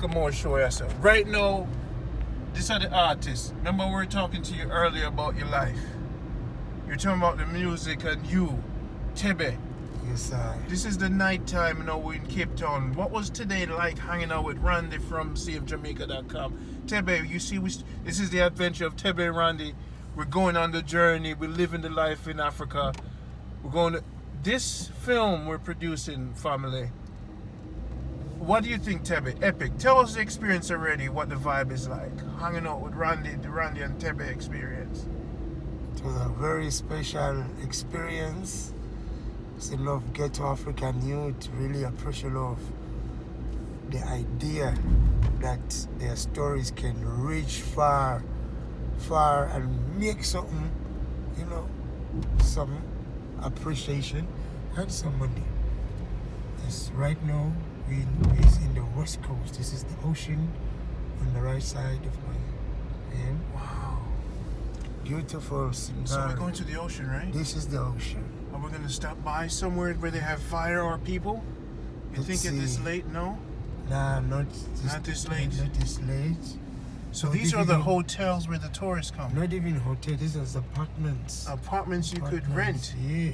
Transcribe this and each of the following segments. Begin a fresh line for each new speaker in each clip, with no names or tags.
little more show yourself. Right now, these are the artists. Remember we were talking to you earlier about your life. You're talking about the music and you, Teba.
Yes, sir.
This is the night time, you know, we're in Cape Town. What was today like hanging out with Rondie from SaveJamaica.com? Teba, you see, this is the adventure of Teba and Rondie. We're going on the journey. We're living the life in Africa. We're going to... This film we're producing, family. What do you think, Teba? Epic. Tell us the experience already, what the vibe is like. Hanging out with Rondie, the Rondie and Teba experience.
It was a very special experience. I love ghetto African youth, really appreciate of the idea that their stories can reach far and make something, you know, some appreciation and some money. Yes, right now we're in the west coast. This is the ocean on the right side of my hand.
Wow.
Beautiful scenery.
So we're going to the ocean, right?
This is the ocean.
Are we going to stop by somewhere where they have fire or people? You think at this late? No?
Nah, not
this late.
Not this late.
So
Not
these are the
even-
hotels where the tourists come.
Not even hotel. This is apartments.
Apartments you could
Apartments,
rent.
Yeah.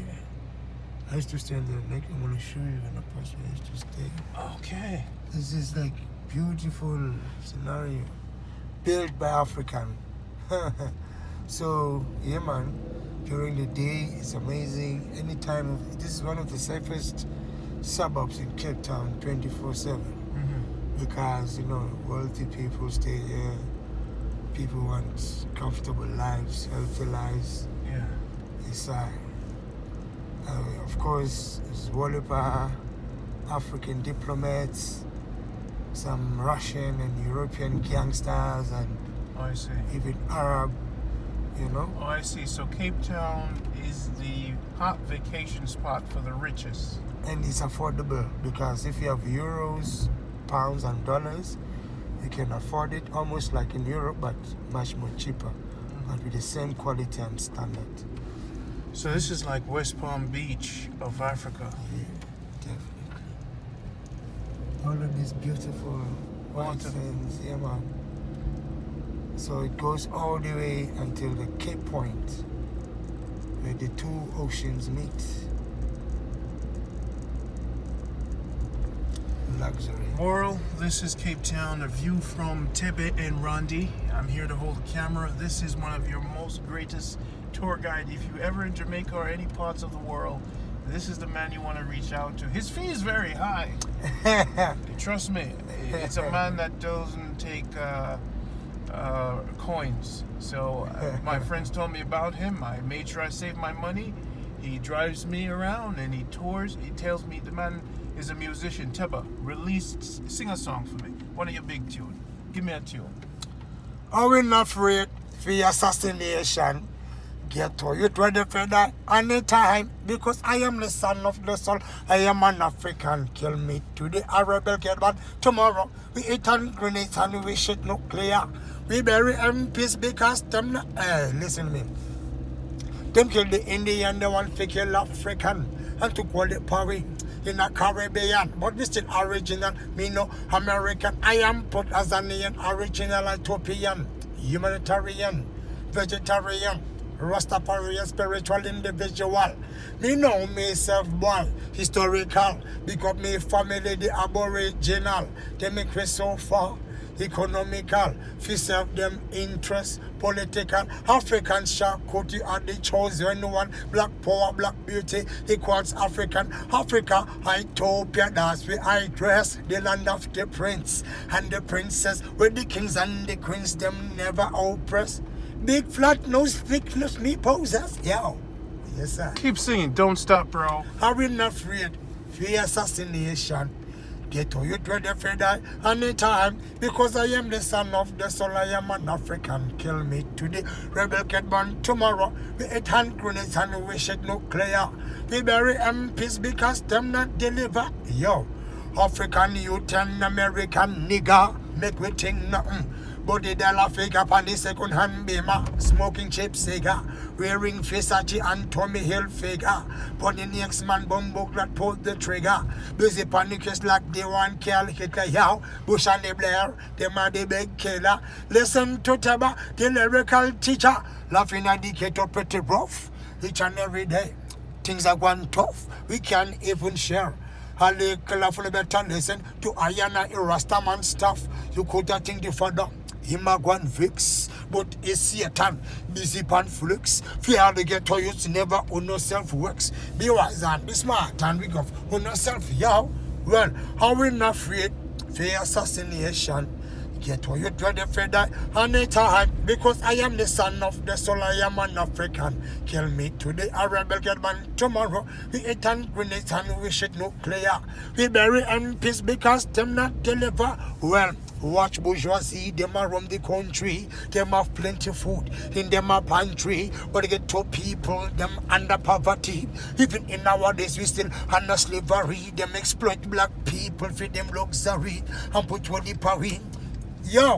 I used to stay in the next. I'm gonna show you an apartment I used to stay.
Okay.
This is like beautiful scenario, built by African. So yeah, man. During the day, it's amazing. Anytime, this is one of the safest suburbs in Cape Town, 24/7. Because, you know, wealthy people stay here. People want comfortable lives, healthy lives.
Yeah.
It's of course, it's Wolipa, African diplomats, some Russian and European gangsters, and
Oh, I see.
even Arab, you know.
Oh, I see. So Cape Town is the hot vacation spot for the richest.
And it's affordable because if you have euros, pounds, and dollars, you can afford it almost like in Europe, but much more cheaper, but with the same quality and standard.
So this is like West Palm Beach of Africa.
Yeah, definitely. All of these beautiful white
Water.
sands, yeah, man. So it goes all the way until the Cape Point, where the two oceans meet. Luxury.
Moral, this is Cape Town, a view from Teba and Rondie. I'm here to hold the camera. This is one of your most greatest tour guide. If you ever in Jamaica or any parts of the world, this is the man you want to reach out to. His fee is very high. Trust me, it's a man that doesn't take coins. So my friends told me about him. I made sure I saved my money. He drives me around and he tours. He tells me the man is a musician. Teba, sing a song for me. One of your big tunes. Give me a tune.
Are we not afraid for assassination? Get to you ready for that anytime, because I am the son of the soul. I am an African. Kill me today, I rebel get but tomorrow we eat and grenades and we shit nuclear. We bury MPs because them listen to me. Them kill the Indian, they want to kill African and to call it power in a Caribbean, but we still original. Me no American. I am put as an original Ethiopian, humanitarian, vegetarian, Rastafari, spiritual individual. Me know myself, boy, historical, because me family the aboriginal. They make me so far. Economical, fi serve them interest, political. African Shakuti are the chosen one. Black power, black beauty equals African. Africa, Ethiopia, that's where I dress. The land of the prince and the princess, where the kings and the queens them never oppress. Big flat nose, thick nose, me poses. Yo, yes sir.
Keep singing. Don't stop, bro.
Are we not afraid for assassination? Get to you ready for that anytime, because I am the son of the soul. I am an African. Kill me today, rebel get born tomorrow. We eat hand grenades and we shit nuclear. We bury MPs because them not deliver. Yo, African youth and American nigga make we think nothing. But the dollar figure upon the second hand beamer, smoking cheap cigar, wearing Versace and Tommy Hilfiger. But the next man bumbo that pulled the trigger. Busy panickers like they want kill Hitler, yow. Bush and the Blair, them are the big killer. Listen to Teba, the lyrical teacher, laughing at the ghetto pretty rough. Each and every day, things are going tough. We can't even share. A little for the better listen to Ayana Rasta man stuff. You could have think the father. Him a go and vix, but it's Satan busy pan flux. Fear the ghetto youths never own no self works. Be wise and be smart and we go own no self. Yow. Well, how we not afraid for assassination? Ghetto youth ready for that anytime because I am the son of the soul. I am an African. Kill me today, a rebel get man tomorrow. We eat and grenades and we shit nuclear. We bury MPs because them not deliver. Well, watch bourgeoisie, them are roam the country. Them have plenty food in them a pantry. But they get two people, them under poverty. Even in nowadays we still under slavery. Them exploit black people for them luxury and put one in Paris. Yo,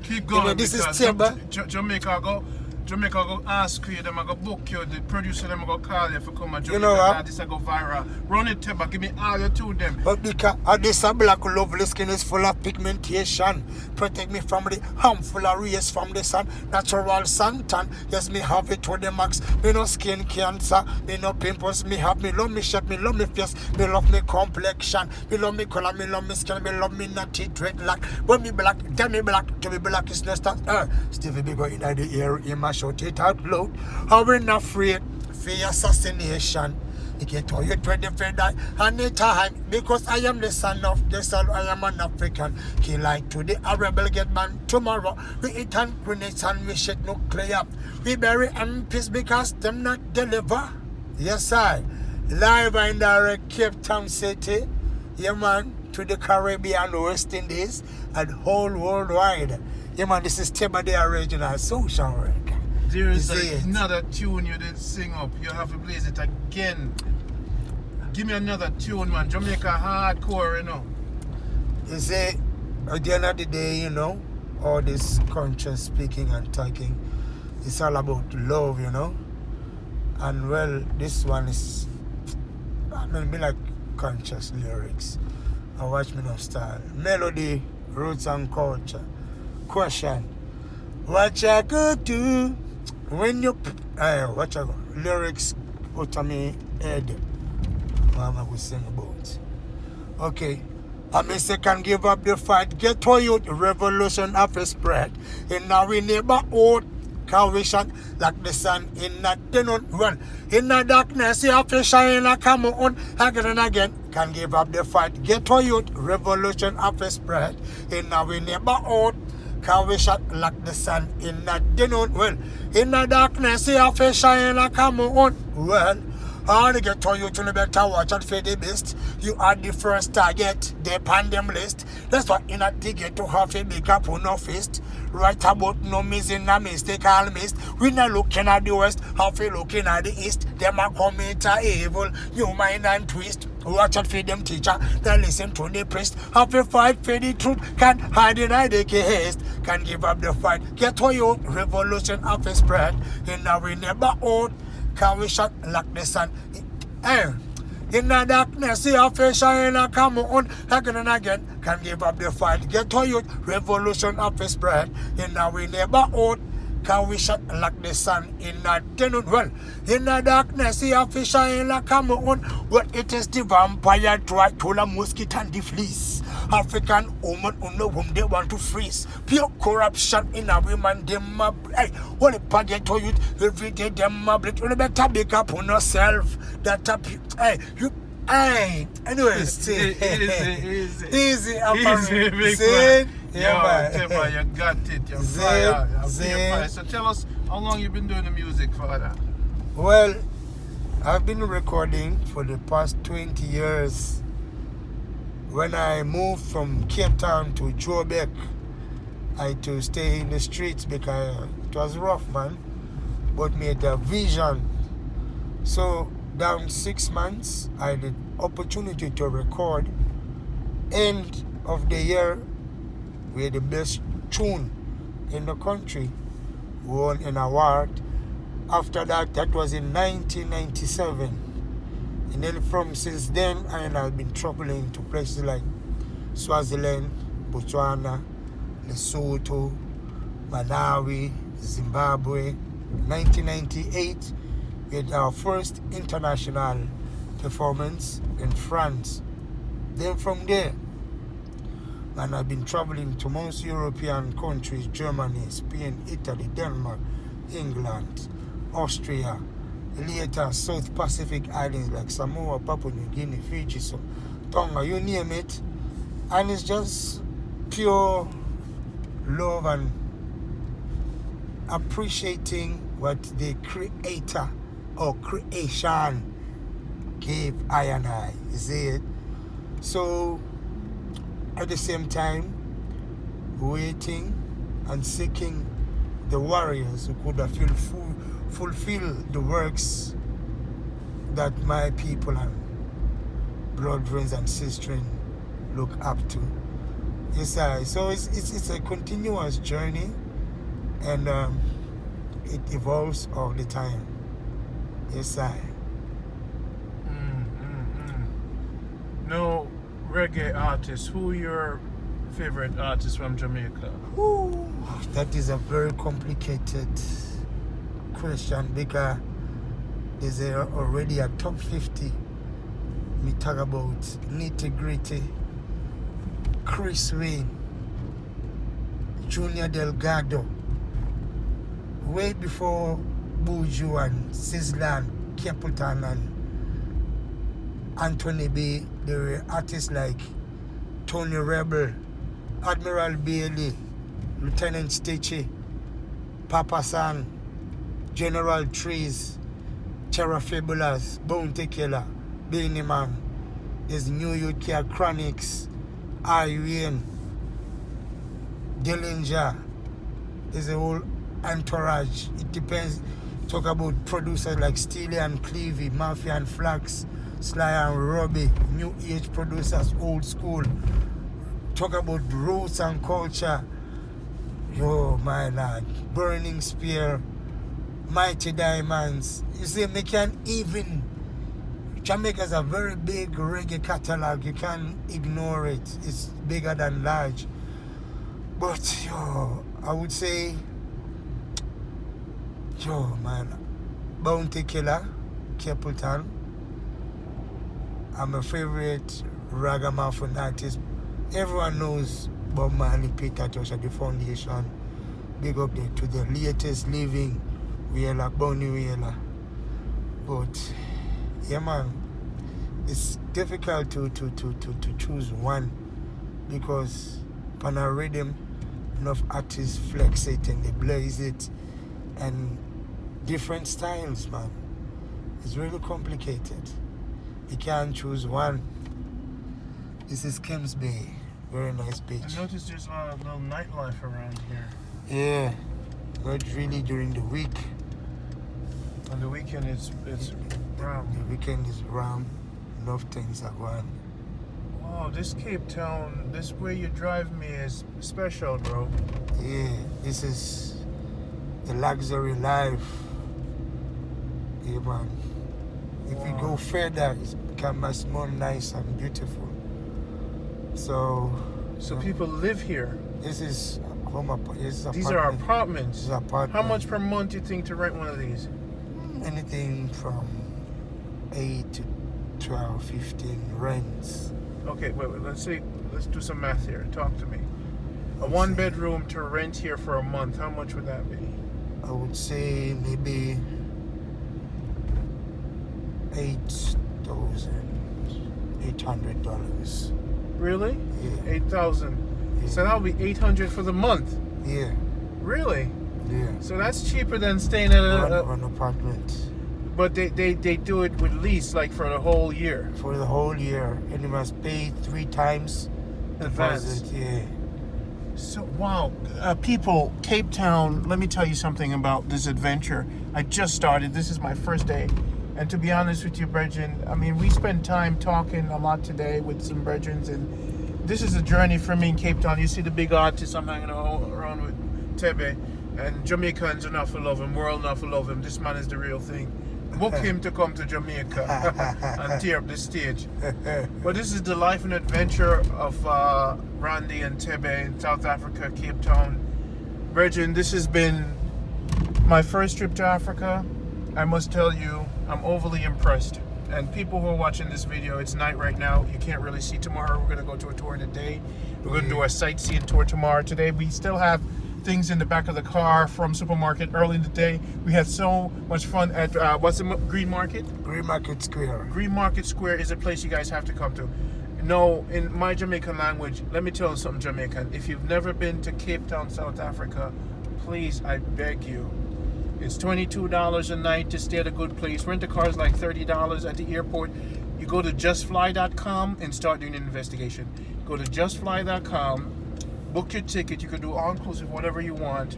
keep going.
You know, this
because
is Teba.
Jamaica go ask you, them I go book you, the producer them I go call you for come and Jamaica.
You know what?
This I go viral. Run it, Teba, give me all your to them.
But because this black lovely skin is full of pigmentation. Protect me from the harmful rays from the sun. Natural suntan. Yes, me have it to the max. Me no skin cancer. Me no pimples. Me have me love me shape. Me love me face. Me love me complexion. Me love me color. Me love me skin. Me love me natty dreadlock. When me black, tell me black. To be black is no start. Stevie be going in the air. He must shout it out loud. How we not afraid for assassination? You get all you ready for that anytime because I am the son of the soul. I am an African. Kill like today, a rebel get man tomorrow. We eat and grenades and we shit nuclear. We bury MPs because them not deliver. Yes, I live in direct Cape Town City. Yeah, man, to the Caribbean, West Indies, and whole worldwide. Yeah, man, this is Teba, the original social worker.
There is another tune you did sing up. You have to blaze it again. Give me another tune, man. Jamaica hardcore, you know.
You see, at the end of the day, you know, all this conscious speaking and talking, it's all about love, you know. And well, this one is, I mean, be like conscious lyrics. And watch me now style. Melody, roots and culture. Question. What you could do when you what you lyrics out of me head. Mama will sing about. Okay. I mean, say can give up the fight. Get to you, revolution of a spread. In our neighborhood, can we shine like the sun in that afternoon. Well, in the darkness, you have to shine like come on again and again. Can give up the fight. Get to you, revolution of a spread. In our neighborhood, can we shine like the sun in that afternoon. Well, in the darkness, you have to shine like come on. Well, all the get to you to better watch out for the best. You are the first target, they pan them list. That's why in a ticket to have a big up on no fist. Right about no missing a mistake, all missed. We not looking at the west, half a looking at the east. Them a commit a evil, you mind and twist. Watch out for them teacher, they listen to the priest. Have a fight for the truth, can't hide deny the case. Can give up the fight, get to you, revolution of a spread. In our neighborhood, can we shot like the sun? In the darkness, you have to shine like come on again and again. Can give up the fight, get to you, revolution of a spread. In our neighborhood, can we shot like the sun in the afternoon? Well, in the darkness, you have to shine like come on. Well, it is the vampire try to the mosquito and the fleece. African woman who whom they want to freeze. Pure corruption in a woman, them only paget to you every day, them bleed. You better pick up on yourself. That you anyways, easy,
Yeah, Teba, you got it. You're fire. So tell us how long you've been doing the music, Father.
Well, I've been recording for the past 20 years. When I moved from Cape Town to Joburg, I had to stay in the streets because it was rough, man. But made a vision. So down 6 months, I had the opportunity to record. End of the year, we had the best tune in the country. Won an award. After that, that was in 1997. And then since then, I've been traveling to places like Swaziland, Botswana, Lesotho, Malawi, Zimbabwe. 1998, we had our first international performance in France. Then from there, and I've been traveling to most European countries, Germany, Spain, Italy, Denmark, England, Austria, later South Pacific islands like Samoa, Papua New Guinea, Fiji, so Tonga, you name it. And it's just pure love and appreciating what the creator or creation gave I and I. You see it? So at the same time, waiting and seeking the warriors who could have fulfill the works that my people and brethren and sisters look up to. Yes, so it's a continuous journey, and it evolves all the time. Yes,
No reggae artists. Who are your favorite artists from Jamaica?
Ooh, that is a very complicated question because there's already a top 50. We talk about Nitty Gritty, Chris Wayne, Junior Delgado, way before Buju and Sizzla, Capleton and Anthony B. There were artists like Tony Rebel, Admiral Bailey, Lieutenant Stitchy, Papa San, General Trees, Terra Fabulas, Bounty Killer, Beanie Man, there's New UK Chronics, Irene, Dillinger, there's a whole entourage. It depends. Talk about producers like Steely and Clevey, Mafia and Flax, Sly and Robbie, new age producers, old school. Talk about roots and culture. Yo, my lad, Burning Spear, Mighty Diamonds. You see, me can even. Jamaica's a very big reggae catalog. You can't ignore it. It's bigger than large. But yo, I would say, yo, man, Bounty Killer, Capleton. I'm a favorite ragamuffin artist. Everyone knows Bob Marley, Peter Tosh at the foundation. Big up there to the latest living Wheeler, Bonnie Wheeler. But yeah, man, it's difficult to choose one because on a rhythm, enough artists flex it and they blaze it, and different styles, man. It's really complicated. You can't choose one. This is Kims Bay. Very nice beach.
I noticed there's a little nightlife around here.
Yeah. But really during the week.
On the weekend it's round.
The weekend is round. Enough things are going.
Wow, this Cape Town, this way you drive me is special, bro.
Yeah, this is the luxury life. Yeah, man. If you go further, it's become much more nice and beautiful. So
people live here.
This is home.
These are apartments.
This is apartment.
How much per month do you think to rent one of these?
Anything from 8 to 12, 15 rents.
Okay, wait. Let's do some math here. Talk to me. A one bedroom to rent here for a month. How much would that be?
I would say maybe $8,800.
Really?
Yeah.
8,000.
Yeah.
So that'll be 800 for the month.
Yeah.
Really?
Yeah.
So that's cheaper than staying at
an apartment.
But they do it with lease, like for the whole year.
For the whole year, and you must pay 3 times
Advance.
deposit. Yeah.
So wow, people, Cape Town. Let me tell you something about this adventure. I just started. This is my first day, and to be honest with you, brethren, I mean, we spent time talking a lot today with some brethren, and this is a journey for me in Cape Town. You see the big artists I'm hanging around with. Tebe, and Jamaicans enough to love him, world enough to love him. This man is the real thing. Book him to come to Jamaica and tear up the stage. But this is the life and adventure of Rondie and Teba in South Africa, Cape Town. Virgin, this has been my first trip to Africa. I must tell you, I'm overly impressed. And people who are watching this video, it's night right now. You can't really see tomorrow. We're going to go to a tour today. We're going to do a sightseeing tour tomorrow. Today, we still have things in the back of the car from supermarket early in the day. We had so much fun at, what's the Green Market?
Green Market Square.
Green Market Square is a place you guys have to come to. No, in my Jamaican language, let me tell you something, Jamaican. If you've never been to Cape Town, South Africa, please, I beg you. It's $22 a night to stay at a good place. Rent a car is like $30 at the airport. You go to justfly.com and start doing an investigation. Go to justfly.com, book your ticket. You can do all-inclusive, whatever you want.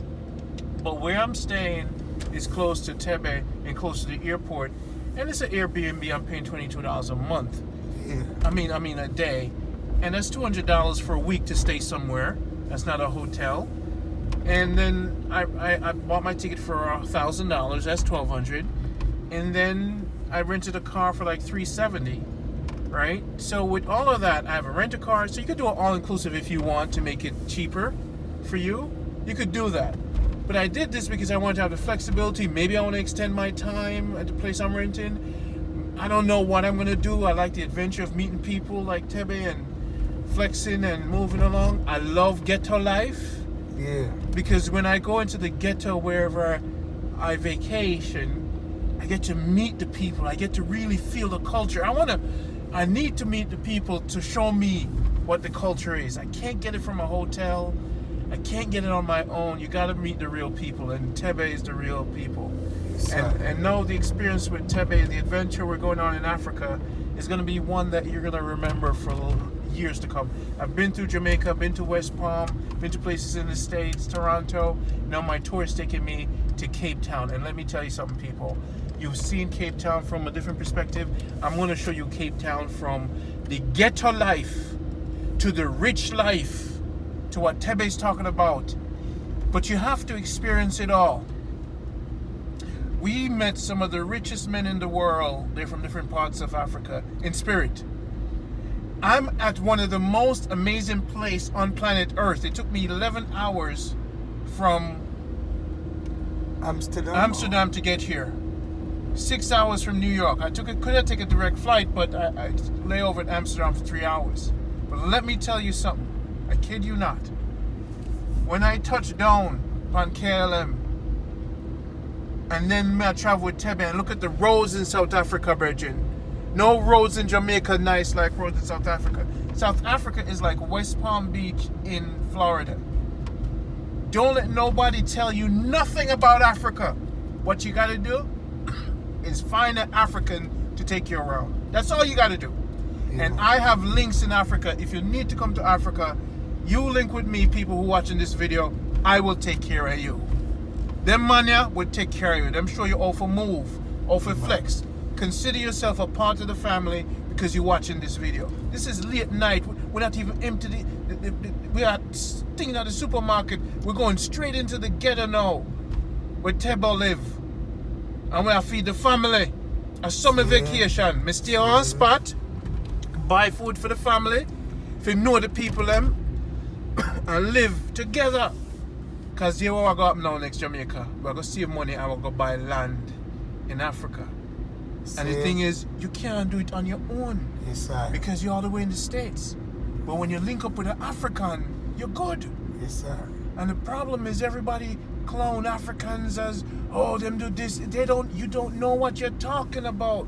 But where I'm staying is close to Tebe and close to the airport. And it's an Airbnb. I'm paying $22 a month.
Yeah.
I mean a day. And that's $200 for a week to stay somewhere. That's not a hotel. And then I bought my ticket for $1,000. That's $1,200. And then I rented a car for like $370. Right? So with all of that, I have a rent-a-car. So you could do an all-inclusive if you want to make it cheaper for you. You could do that. But I did this because I wanted to have the flexibility. Maybe I want to extend my time at the place I'm renting. I don't know what I'm going to do. I like the adventure of meeting people like Tebe and flexing and moving along. I love ghetto life.
Yeah.
Because when I go into the ghetto wherever I vacation, I get to meet the people. I get to really feel the culture. I need to meet the people to show me what the culture is. I can't get it from a hotel. I can't get it on my own. You got to meet the real people, and Tebe is the real people. And know the experience with Tebe, the adventure we're going on in Africa, is going to be one that you're going to remember for years to come. I've been through Jamaica, been to West Palm, been to places in the States, Toronto. Now my tour is taking me to Cape Town. And let me tell you something, people. You've seen Cape Town from a different perspective. I'm going to show you Cape Town from the ghetto life to the rich life to what Tebe's talking about. But you have to experience it all. We met some of the richest men in the world. They're from different parts of Africa in spirit. I'm at one of the most amazing places on planet Earth. It took me 11 hours from Amsterdam to get here. 6 hours from New York. Could have taken a direct flight, but I lay over at Amsterdam for 3 hours. But let me tell you something. I kid you not. When I touched down on KLM, and then I travel with Tebe and look at the roads in South Africa, Virgin. No roads in Jamaica nice like roads in South Africa. South Africa is like West Palm Beach in Florida. Don't let nobody tell you nothing about Africa. What you got to do is find an African to take you around. That's all you got to do. Yeah. And I have links in Africa. If you need to come to Africa, you link with me, people who are watching this video. I will take care of you. Them mania will take care of you. Them show you how to move, how to flex. Consider yourself a part of the family because you're watching this video. This is late night. We're not even empty. We are stinging at the supermarket. We're going straight into the ghetto now, where Teba live. And we are feed the family. A summer vacation. Me stay on spot, buy food for the family, if you know the people them, and live together. Because here what I go up now next Jamaica. We're going to save money and we're going to buy land in Africa. And the thing is, you can't do it on your own.
Yes, sir.
Because you're all the way in the States. But when you link up with an African, you're good.
Yes, sir.
And the problem is everybody clown Africans as, oh, them do this. You don't know what you're talking about.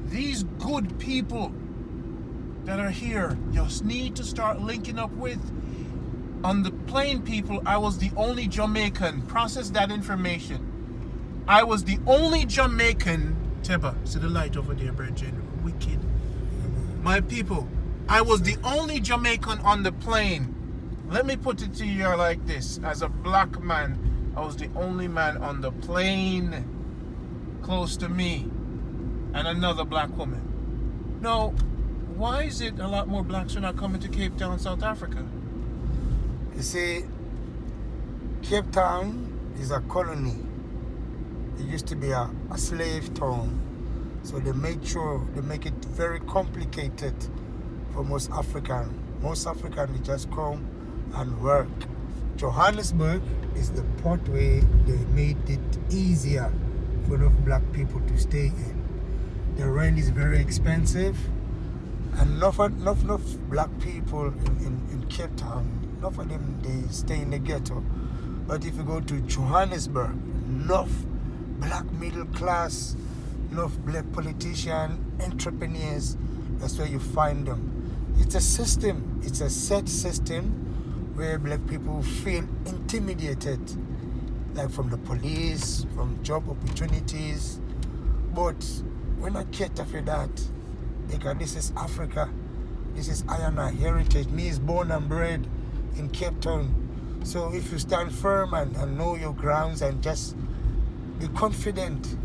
These good people that are here, you just need to start linking up with. On the plain people, I was the only Jamaican. Process that information. I was the only Jamaican. Teba, see the light over there, Virgin. Wicked. My people, I was the only Jamaican on the plane. Let me put it to you like this. As a black man, I was the only man on the plane close to me and another black woman. Now, why is it a lot more blacks are not coming to Cape Town, South Africa?
You see, Cape Town is a colony. It used to be a slave town. So they make it very complicated for most African. Most African, they just come and work. Johannesburg is the port where they made it easier for enough black people to stay in. The rent is very expensive, and enough black people in Cape Town, enough of them, they stay in the ghetto. But if you go to Johannesburg, enough black middle class, enough black politicians, entrepreneurs, that's where you find them. It's a system, it's a set system where black people feel intimidated, like from the police, from job opportunities. But we're not cater for that, because this is Africa. This is Ayana heritage. Me is born and bred in Cape Town. So if you stand firm and know your grounds and just be confident,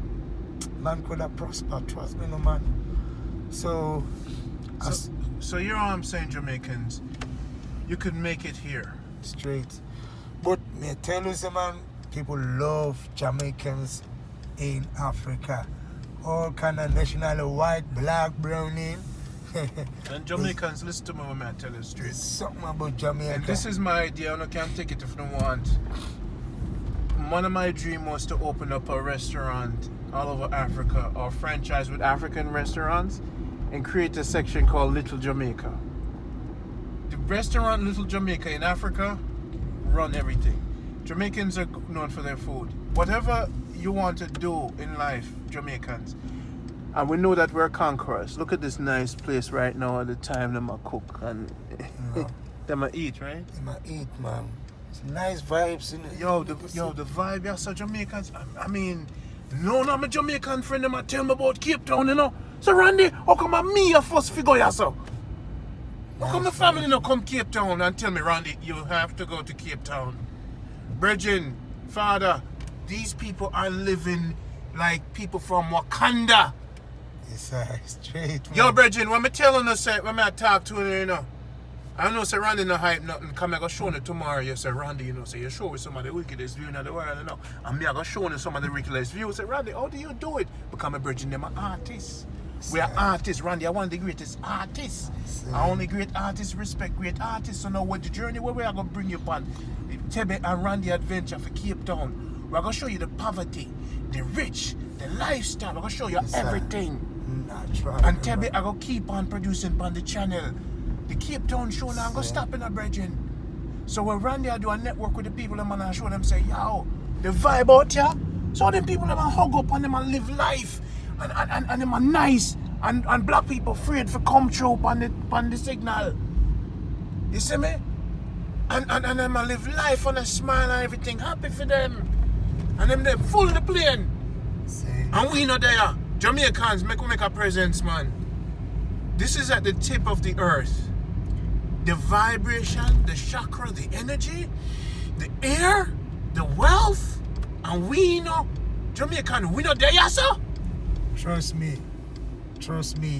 man could have prospered. Trust me, no man. So
you're all I'm saying, Jamaicans, you could make it here.
Straight. But me tell you, man, people love Jamaicans in Africa. All kind of national, white, black, brownie.
And Jamaicans, listen to me when I tell you straight.
There's something about Jamaica.
And this is my idea, and I can't take it if you don't want. One of my dreams was to open up a restaurant all over Africa, or franchise with African restaurants, and create a section called Little Jamaica. The restaurant Little Jamaica in Africa run everything. Jamaicans are known for their food. Whatever you want to do in life, Jamaicans. And we know that we're conquerors. Look at this nice place right now at the time them a cook and them a eat, right?
Them a eat, man. It's nice vibes in it.
The vibe, yeah, so Jamaicans. I mean, no, I'm a Jamaican friend, them a tell me about Cape Town, you know. So Randy, how come me a first figure, yeah, so? How come the family no come Cape Town and tell me, Randy, you have to go to Cape Town? Brethren, father, these people are living like people from Wakanda.
It's straight, man.
Yo, brethren, when me telling us, when I talk to you, you know, I know say Randy no hype nothing. Come I go show you tomorrow. You say Randy, you know, say you show me some of the wickedest view in the world, you know. And me I go show you some of the wickedest views. Say Randy, how do you do it? Because my brethren, them are artists. We are artists, Randy. I want the greatest artists. I only great artists respect great artists. So now what the journey where we are gonna bring you upon the Teba and Randy adventure for Cape Town. We're gonna show you the poverty, the rich, the lifestyle. We're gonna show you everything. And Teba I gonna keep on producing on the channel. The Cape Town show now I'm gonna stop in a brethren. So when Randy I do a network with the people them and I show them say, yo, the vibe out here. So them people them hug up and them and live life. And them are nice and black people afraid for come through on the signal. You see me? And them a live life on a smile and everything, happy for them. And them they full the plane. And we not there. Jamaicans make a presence, man. This is at the tip of the earth. The vibration, the chakra, the energy, the air, the wealth, and we know Jamaican, we not there, yes, sir?
Trust me.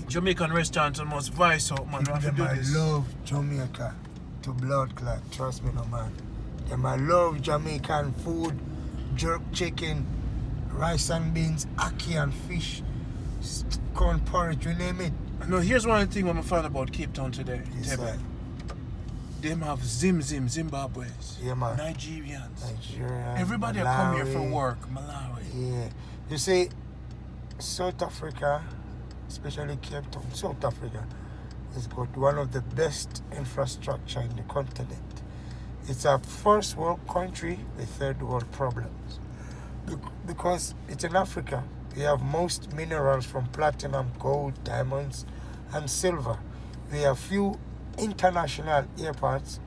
Jamaican restaurants must vice out, man.
I love Jamaica to blood clot. Trust me, no man. Them I love Jamaican food, jerk chicken, rice and beans, ackee and fish, corn porridge, you name it.
No, here's one thing I'm found about Cape Town today.
Yes,
Teba. Them have Zimbabweans,
yeah, man.
Nigerians. Everybody
Malawi.
come here for work. Malawi.
Yeah. You see, South Africa, especially Cape Town, South Africa, has got one of the best infrastructure in the continent. It's a first world country with third world problems. Because it's in Africa, we have most minerals from platinum, gold, diamonds, and silver. We have few international airports.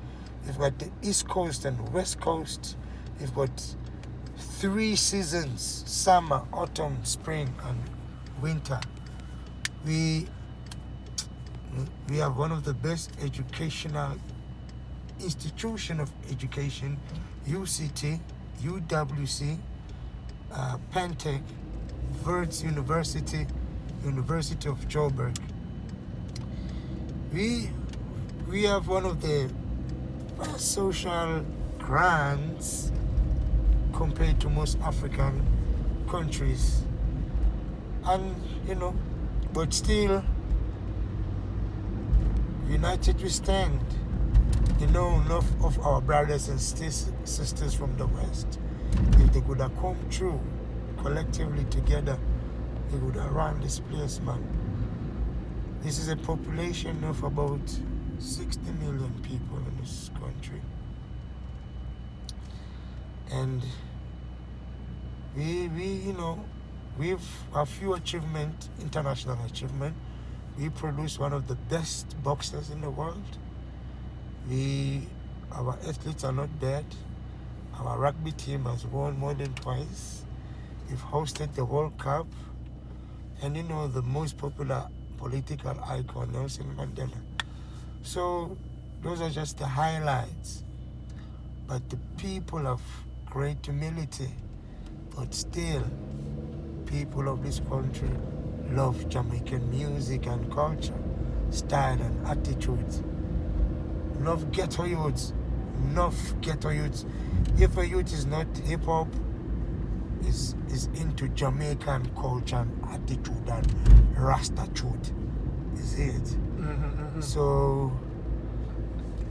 We've got the East Coast and West Coast. We've got 3 seasons: summer, autumn, spring, and winter. We have one of the best educational institution of education: UCT, UWC, Pentec, Wits University, University of Joburg. We have one of the social grants compared to most African countries. And, but still, united we stand. Enough of our brothers and sisters from the West, if they could have come through collectively together, they would have run this place, man. This is a population of about 60 million people in this country. And we've a few achievement, international achievement. We produce one of the best boxers in the world. Our athletes are not dead. Our rugby team has won more than twice. We've hosted the World Cup. And the most popular political icon, Nelson Mandela. So those are just the highlights. But the people of great humility, but still, people of this country love Jamaican music and culture, style and attitudes. Enough ghetto youths. If a youth is not hip hop, is into Jamaican culture and attitude and Rasta truth, is it? So,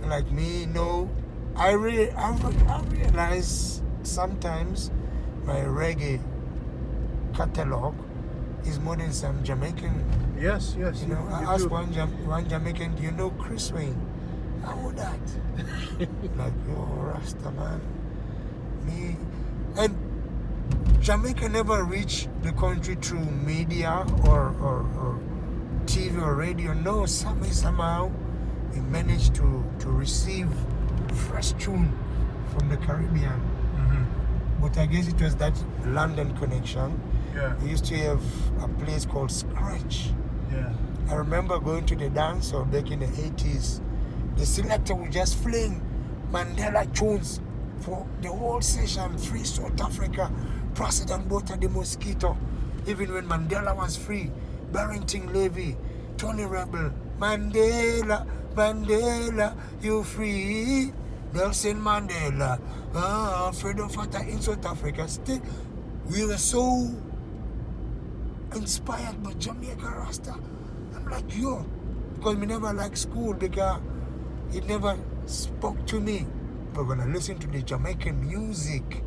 like me, I realize sometimes my reggae catalog is more than some Jamaican.
Yes.
I asked one Jamaican, do you know Chris Wayne? How would that? Like, Rasta, man. Me. And Jamaica never reached the country through media or TV or radio. No, somehow we managed to receive fresh tune from the Caribbean. But I guess it was that London connection.
Yeah.
We used to have a place called Scratch.
Yeah.
I remember going to the dance hall back in the 80s. The selector would just fling Mandela tunes for the whole session. Free South Africa, President Bota the Mosquito. Even when Mandela was free, Barrington Levy, Tony Rebel, Mandela, you free. Nelson Mandela, freedom fighter in South Africa. Still, we were so inspired by Jamaica Rasta. I'm like, because we never liked school because it never spoke to me. But when I listen to the Jamaican music,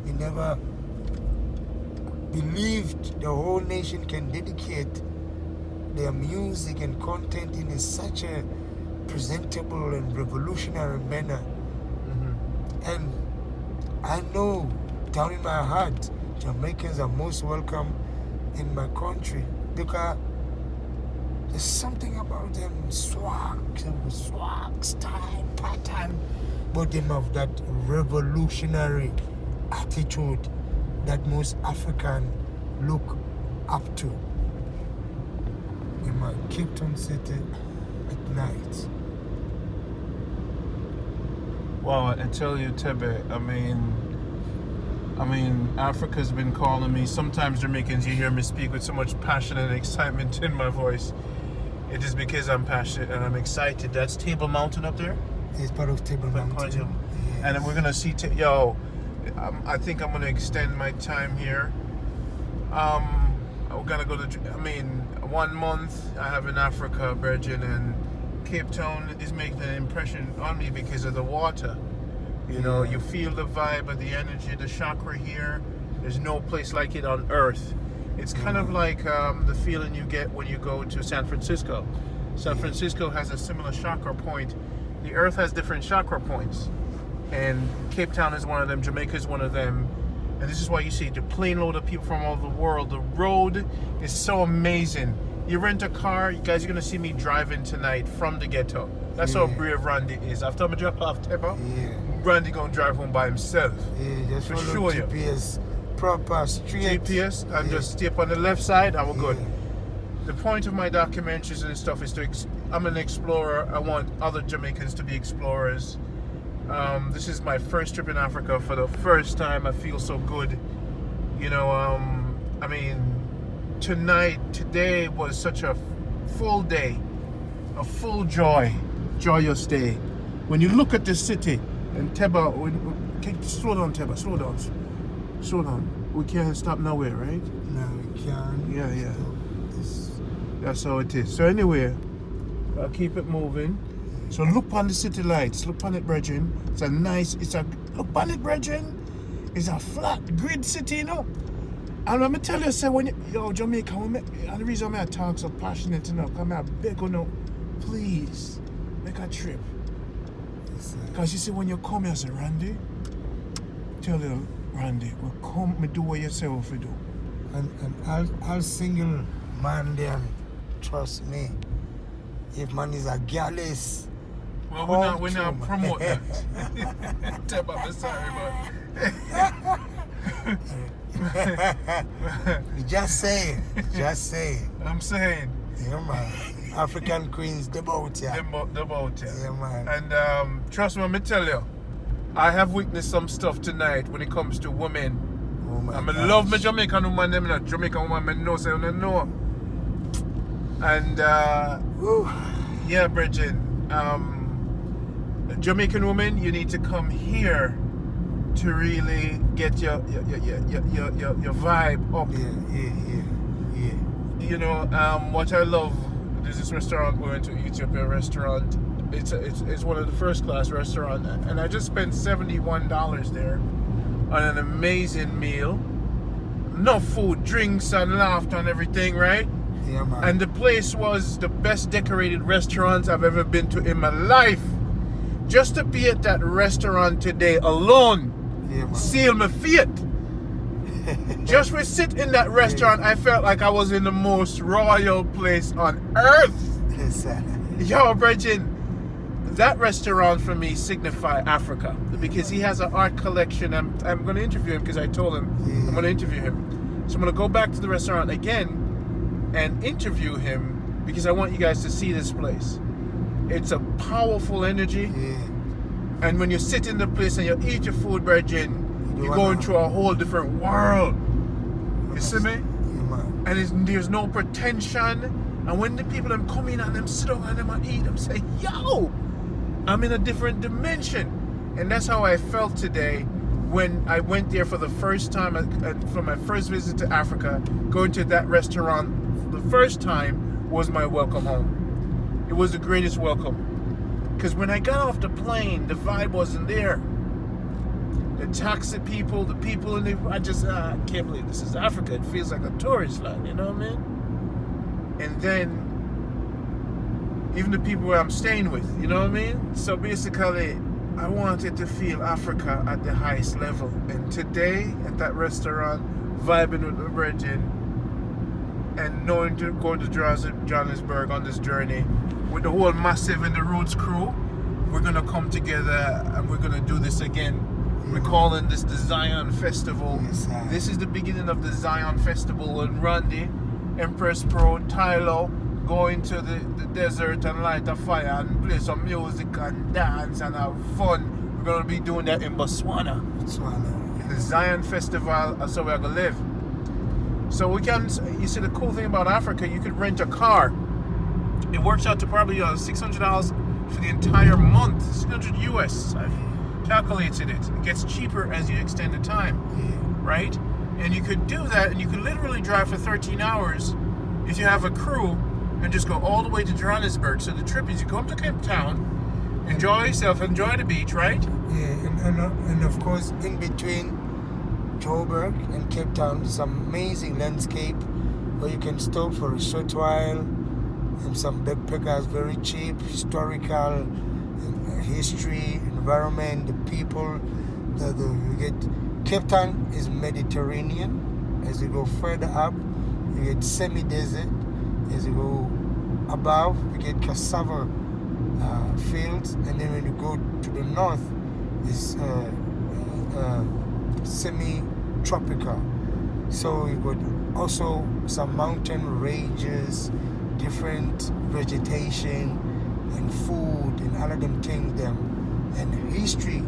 we never believed the whole nation can dedicate their music and content in such a presentable and revolutionary manner. And I know down in my heart, Jamaicans are most welcome in my country because there's something about them, swag, style, pattern, but them have that revolutionary attitude that most African look up to. In my Cape Town city at night.
Well, I tell you, Teba, I mean, Africa's been calling me. Sometimes Jamaicans, you hear me speak with so much passion and excitement in my voice. It is because I'm passionate and I'm excited. That's Table Mountain up there?
It's part of Table Mountain. Yes.
And then we're going to see, I think I'm going to extend my time here. We're going to go to, 1 month I have in Africa, Virgin, and Cape Town is making an impression on me because of the water. You feel the vibe of the energy, the chakra here. There's no place like it on earth. It's kind of like the feeling you get when you go to San Francisco. San Francisco has a similar chakra point. The earth has different chakra points. And Cape Town is one of them, Jamaica is one of them. And this is why you see the plane load of people from all over the world. The road is so amazing. You rent a car, you guys are going to see me driving tonight from the ghetto. That's how brave Rondie is. After I drop off Teba, Rondie going to drive home by himself.
Yeah, just
for
follow
sure.
GPS, proper, straight.
GPS, and just stay up on the left side, and we're good. The point of my documentaries and stuff is I'm an explorer. I want other Jamaicans to be explorers. This is my first trip in Africa for the first time. I feel so good. Today was such a full day, a full joyous day. When you look at the city, and Teba, Slow down, Teba. Slow down. Slow down. We can't stop nowhere, right?
No, we can't.
Yeah.
This.
That's how it is. So anyway, I'll keep it moving. So look on the city lights. Look on it, brethren. Look on it, brethren. It's a flat grid city, you know. And let me tell you, say Jamaica, and the reason I talk so passionate, you know, come here, beg you know, please make a trip. Because you see, when you come here, say, Randy, tell you, Randy, well, come and do what you say what you do.
And I'll single man there, trust me. If man is a gallus.
Well, we're not promote that. Teba, I'm sorry,
but just saying.
I'm saying.
Yeah, man. African queens, the boat, yeah.
The boat, yeah.
Yeah, man.
And trust me, let me tell you, I have witnessed some stuff tonight when it comes to women.
Oh my
I love my Jamaican woman, them not Jamaican woman, I know, say, I know. And, yeah, Bridget, Jamaican woman, you need to come here to really get your vibe up.
Yeah.
You know, what I love, there's this restaurant, we went to Ethiopia restaurant. It's one of the first class restaurants, and I just spent $71 there on an amazing meal. Enough food, drinks, and laughter and everything, right?
Yeah, man.
And the place was the best decorated restaurant I've ever been to in my life. Just to be at that restaurant today alone, seal my feet. Just to sit in that restaurant, I felt like I was in the most royal place on earth. Yo, Bridget, that restaurant for me signifies Africa, because he has an art collection. I'm going to interview him because I told him I'm going to interview him. So I'm going to go back to the restaurant again and interview him because I want you guys to see this place. It's a powerful energy. And when you sit in the place and you eat your food, Virgin, you're going through a whole different world. You see me? And there's no pretension. And when the people them come in and them sit down and them eat, them say, yo, I'm in a different dimension. And that's how I felt today when I went there for the first time, for my first visit to Africa. Going to that restaurant for the first time was my welcome home. It was the greatest welcome. Because when I got off the plane, the vibe wasn't there. The taxi people, the people in the... I can't believe this is Africa. It feels like a tourist land, you know what I mean? And then, even the people where I'm staying with, you know what I mean? So basically, I wanted to feel Africa at the highest level. And today, at that restaurant, vibing with the Virgin, and going to Johannesburg on this journey, with the whole Massive and the Roots crew, we're going to come together and we're going to do this again. We're calling this the Zion Festival. This is the beginning of the Zion Festival in Rondie, Empress Pro, Tylo, go into the desert and light a fire and play some music and dance and have fun. We're going to be doing that in Botswana. The Zion Festival, that's how we're going to live. So we can, you see the cool thing about Africa, you could rent a car. It works out to probably $600 for the entire month. 600 US. I've calculated it. It gets cheaper as you extend the time, right? And you could do that, and you could literally drive for 13 hours if you have a crew and just go all the way to Johannesburg. So the trip is you come to Cape Town, enjoy yourself, enjoy the beach, right?
Yeah, and of course, in between Joburg and Cape Town, there's some amazing landscape where you can stop for a short while. And some backpackers, very cheap, historical, history, environment, the people. You get Cape Town is Mediterranean. As you go further up, you get semi-desert. As you go above, you get cassava fields, and then when you go to the north, it's semi-tropical. So you got also some mountain ranges, different vegetation and food and all of them things and history.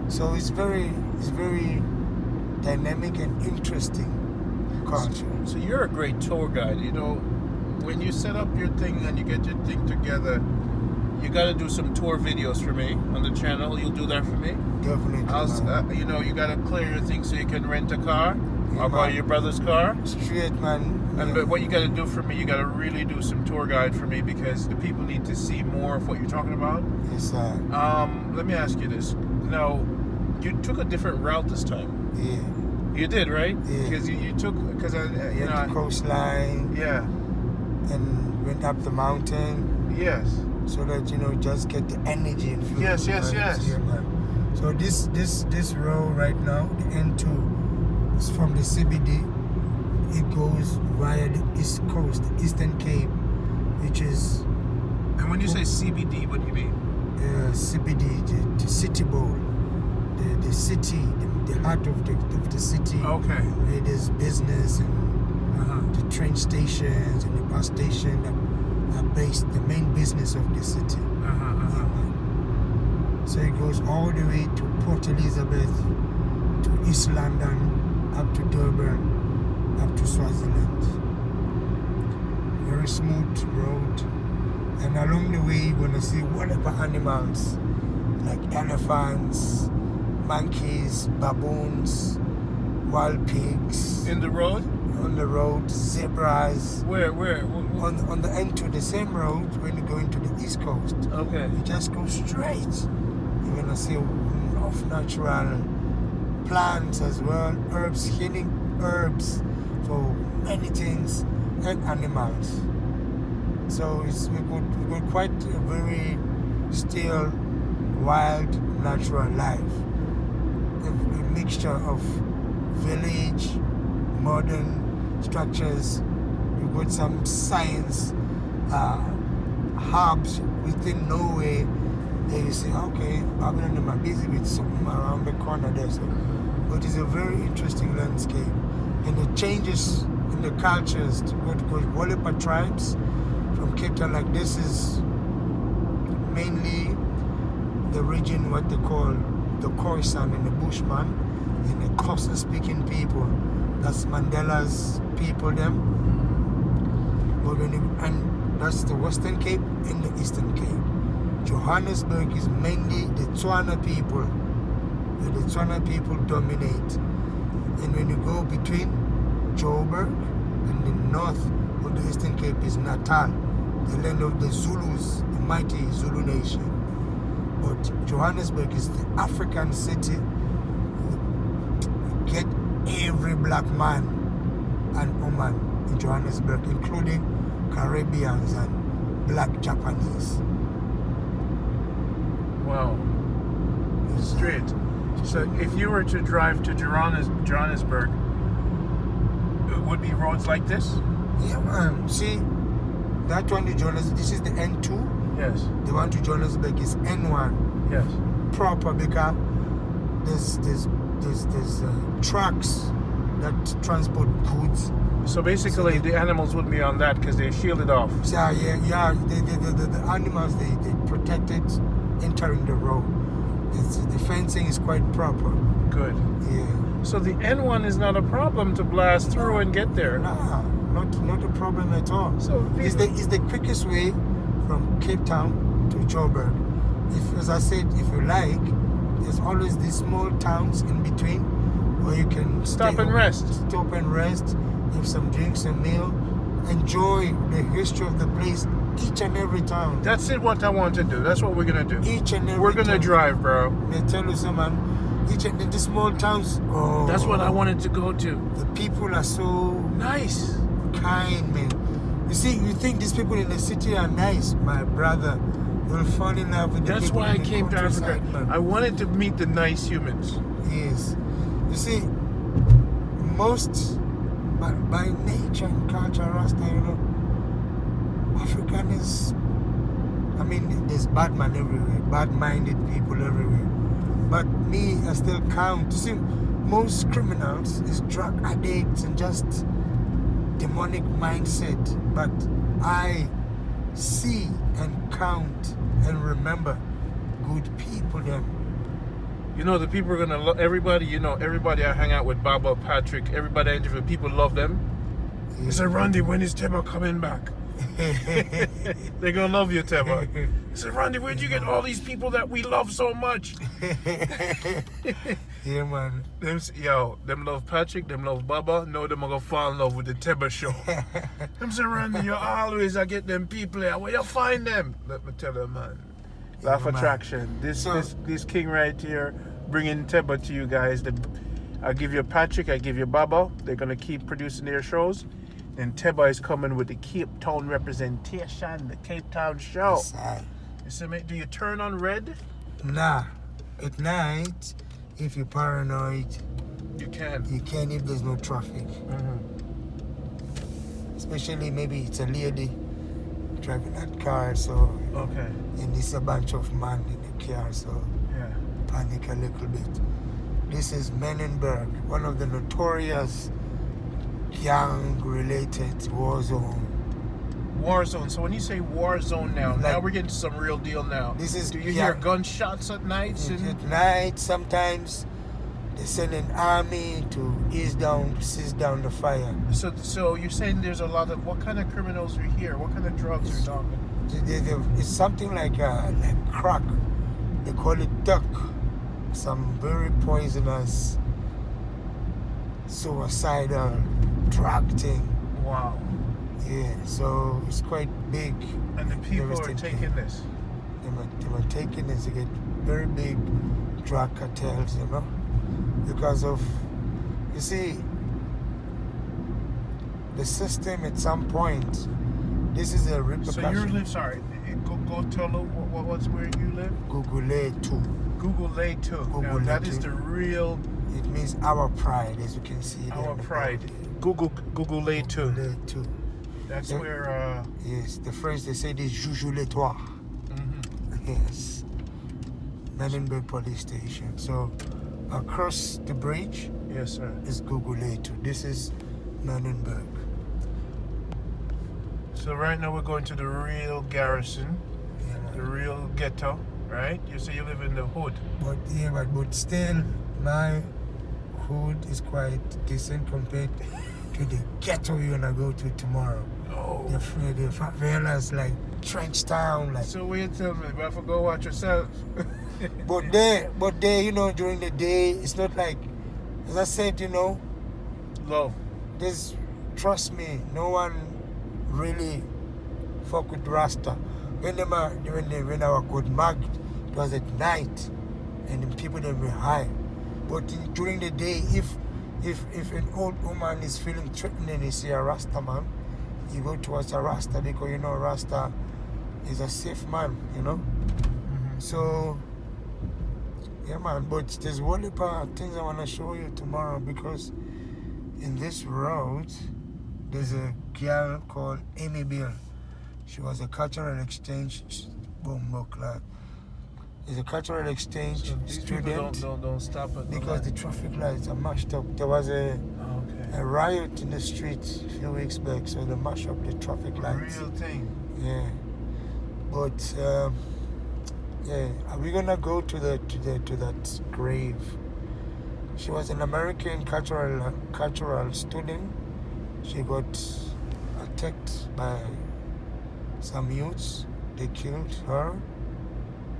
So it's very dynamic and interesting culture.
So you're a great tour guide. You know, when you set up your thing and you get your thing together, you got to do some tour videos for me on the channel. You'll do that for me.
Definitely. Man.
You know, you got to clear your things so you can rent a car.
Yeah,
I'll buy
man.
your brother's car.
Straight, man.
And but what you got to do for me, you got to really do some tour guide for me because the people need to see more of what you're talking about.
Yes, sir.
Let me ask you this. Now, you took a different route this time.
Yeah.
You did, right?
Yeah.
Because you took because
Went to coastline.
Yeah.
And went up the mountain.
Yes.
So that just get the energy and feel.
Yes.
Yeah, man. So this road right now, the N2, is from the CBD. It goes via the East Coast, the Eastern Cape, which is.
And when you say CBD, what do you mean?
CBD, the city bowl, the city, the heart of the city.
Okay.
Where there's business and the train stations and the bus station that are based, the main business of the city. So it goes all the way to Port Elizabeth, to East London, up to Durban, up to Swaziland. Very smooth road. And along the way, you're going to see whatever animals, like elephants, monkeys, baboons, wild pigs.
In the road?
On the road, zebras.
Where?
On the end to the same road when you go into the East Coast.
Okay.
You just go straight. You're going to see enough natural plants as well, herbs, healing herbs for many things, and animals. So we got quite a very still, wild, natural life. A mixture of village, modern structures. We've got some science hubs within Norway. There you say, okay, Babylon are busy with something around the corner there. So, but it's a very interesting landscape. And the changes in the cultures, because Wallapa tribes from Cape Town, like this is mainly the region what they call the Khoisan and the Bushman and the Xhosa speaking people. That's Mandela's people them. But and that's the Western Cape and the Eastern Cape. Johannesburg is mainly the Tswana people. The Tswana people dominate. And when you go between Joburg and the north of the Eastern Cape is Natal, the land of the Zulus, the mighty Zulu nation. But Johannesburg is the African city. You get every black man and woman in Johannesburg, including Caribbeans and black Japanese.
Wow. Straight. So if you were to drive to Johannesburg, it would be roads like this?
Yeah, man. See, that one to Johannesburg, this is the N2.
Yes.
The one to Johannesburg is N1.
Yes.
Proper because there's trucks that transport goods.
So basically, the animals wouldn't be on that because they're shielded off.
So yeah. The animals they protected entering the road. The fencing is quite proper.
Good.
Yeah.
So the N1 is not a problem to blast through and get there.
Nah, not a problem at all.
So
it's the quickest way from Cape Town to Joburg. If, as I said, if you like, there's always these small towns in between where you can
Stop and rest,
have some drinks and meal, enjoy the history of the place, each and every town.
That's it. What I want to do. That's what we're gonna do.
Each and every.
We're gonna
town.
drive, bro.
They tell you, man, each and the small towns. Oh,
that's what I wanted to go to.
The people are so
nice,
kind, man. You see, you think these people in the city are nice, my brother. You'll fall in love with the
That's
people
why I
in the
came to Africa.
man.
I wanted to meet the nice humans.
Yes. You see, most by nature and culture, Rasta, African is. I mean, there's bad man everywhere, bad-minded people everywhere. But me, I still count. You see, most criminals is drug addicts and just demonic mindset. But I see and count and remember good people them.
The people are gonna love everybody. Everybody I hang out with, Baba, Patrick, everybody I interview, people love them.
Yeah.
They say, Rondie, when is Teba coming back? They're gonna love you, Teba. He said, Rondie, where'd you get all these people that we love so much?
Yeah, man.
Them love Patrick, them love Baba. No, them are gonna fall in love with the Teba show. Them say, Rondie, you always I get them people here. Where you find them? Let me tell you, man. Laugh Attraction. This king right here, bringing Teba to you guys. I give you Patrick, I give you Baba. They're gonna keep producing their shows. And Teba is coming with the Cape Town representation, the Cape Town show.
Yes, I.
You see, mate, do you turn on red?
Nah. At night, if you're paranoid,
You can.
you can if there's no traffic. Especially maybe it's a lady driving that car, so
Okay.
and it's a bunch of men in the car, so
Yeah.
panic a little bit. This is Menenberg, one of the notorious gang-related war zone.
War zone. So when you say war zone now
Like-
we're getting to some real deal now.
This is
Do you hear gunshots at nights?
At night, sometimes they send an army to seize down the fire.
So you're saying there's a lot of what kind of criminals are here? What kind of drugs are you talking?
It's something like crack. They call it duck. Some very poisonous, suicidal drug thing.
Wow.
Yeah, so it's quite big.
And the people are
Devastating.
taking this.
They were taking this to get very big drug cartels, you know, because of, you see, the system at some point, this is a
So
repercussion.
you live, go tell them what's where you live?
Google too.
Google Lay too. Now
Google
that
Lay
is
too.
the real
It means our pride, as you can see there.
our
in the
pride.
board.
Google Lay too.
Google too.
That's
Yeah.
where
Yes, the French they say this Joujou les Trois.
mhm.
Yes. Menenberg police station. So across the bridge
Yes, sir.
is Google too. This is Menenberg.
So right now we're going to the real garrison,
Yeah,
the
man.
real ghetto, right? You say you live in the hood.
But still, my hood is quite decent compared to the ghetto you're gonna go to tomorrow.
Oh.
The favelas like Trench Town, like.
So what you tell me? But I go watch yourself.
But there, you know, during the day, it's not like, as I said, you know,
Love.
there's, trust me, no one really fuck with Rasta. When I was good magged, it was at night, and the people they were high. But during the day, if an old woman is feeling threatened and you see a Rasta man, you go towards a Rasta because you know Rasta is a safe man, you know. So, yeah, man. But there's one heap of things I want to show you tomorrow because in this road, there's a girl called Amy Bill. She was a cultural exchange class. Is a cultural exchange
So these people
student
don't stop at the
because the
light.
traffic lights are mashed up. There was a
Okay.
riot in the streets a few weeks back, so they mash up the traffic lights.
Real thing.
Yeah, but yeah, are we gonna go to that grave? She was an American cultural student. She got attacked by some youths. They killed her,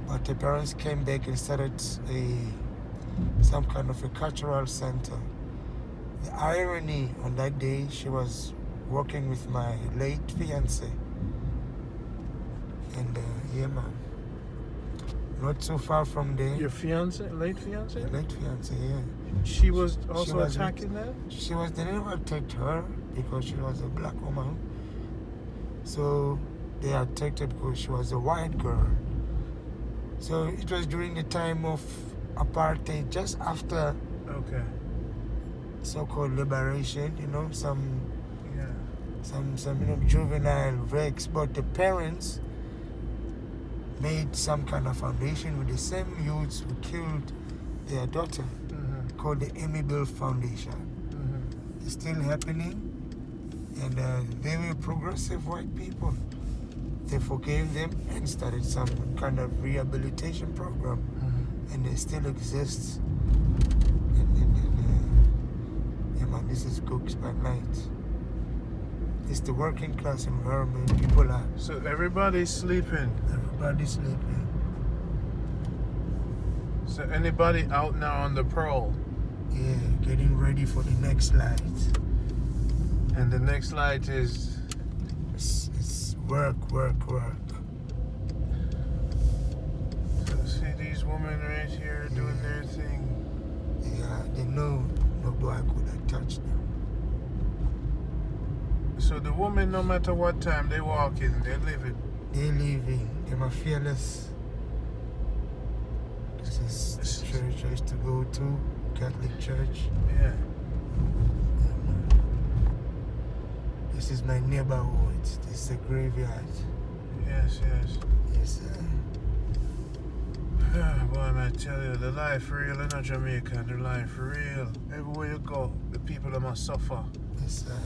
but the parents came back and started some kind of a cultural center. The irony on that day, she was working with my late fiance. And yeah, man. Not so far from there.
Your fiance, late fiance?
Late fiance, yeah.
She was also
was
attacking that?
They never attacked her because she was a black woman. So they attacked her because she was a white girl. So it was during the time of apartheid, just after
Okay.
so-called liberation, you know, some
Yeah.
juvenile wrecks, but the parents made some kind of foundation with the same youths who killed their daughter, called the Amy Bill Foundation. It's still happening, and they were progressive white people. They forgave them and started some kind of rehabilitation program, and they still exist. Yeah, man, this is Cooks by night. It's the working class environment. People are.
So everybody's sleeping.
Everybody's sleeping.
So anybody out now on the prowl?
Yeah, getting ready for the next light.
And the next light is
It's work.
so see these women right here doing their thing.
Yeah, they know no boy could have touched them.
So the women, no matter what time they walk in, they're living.
They leaving. They're fearless. This is the church I used to go to, Catholic church.
Yeah.
This is my neighborhood. This is the graveyard.
Yes.
Yes, sir.
Boy, man, I tell you, the life real in Jamaica, the life real. Everywhere you go, the people that must suffer.
Yes, sir.